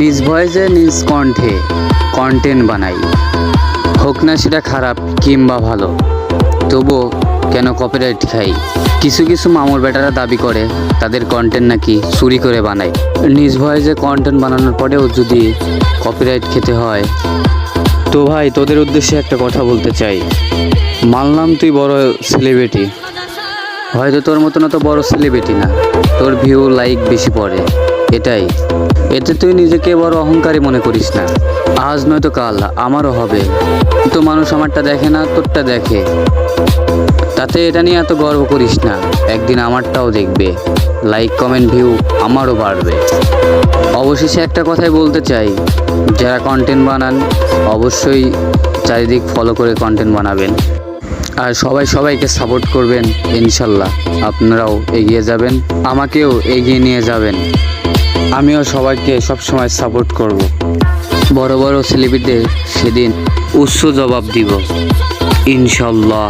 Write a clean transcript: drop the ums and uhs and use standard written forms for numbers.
নিজ ভয়েসে নিজ কণ্ঠে কন্টেন্ট বানাই, হোক না সেটা খারাপ কিংবা ভালো, তবুও কেন কপিরাইট খাই। কিছু কিছু মামুর বেটারা দাবি করে তাদের কন্টেন্ট নাকি চুরি করে বানায়। নিজ ভয়েসে কন্টেন্ট বানানোর পরেও যদি কপিরাইট খেতে হয়, তো ভাই তোদের উদ্দেশ্যে একটা কথা বলতে চাই। মানলাম তুই বড় সেলিব্রিটি, হয়তো তোর মতন অত বড় সেলিব্রিটি না, তোর ভিউ লাইক বেশি পড়ে, এটাই। এতে তুই নিজেকে বড় অহংকারী মনে করিস না। আজ নয়তো কাল আমারও হবে, তো মানুষ আমারটা দেখে না, তোরটা দেখে, তাতে এটা নিয়ে এত গর্ব করিস না। একদিন আমারটাও দেখবে, লাইক কমেন্ট ভিউ আমারও বাড়বে। অবশেষে একটা কথাই বলতে চাই, যারা কন্টেন্ট বানান অবশ্যই চারিদিক ফলো করে কন্টেন্ট বানাবেন, আর সবাই সবাইকে সাপোর্ট করবেন। ইনশাল্লাহ আপনারাও এগিয়ে যাবেন, আমাকেও এগিয়ে নিয়ে যাবেন। আমিও সবাইকে সবসময় সাপোর্ট করব। বড় বড় সেলিব্রিটিদের সেদিন উচ্চ জবাব দিব ইনশাল্লাহ।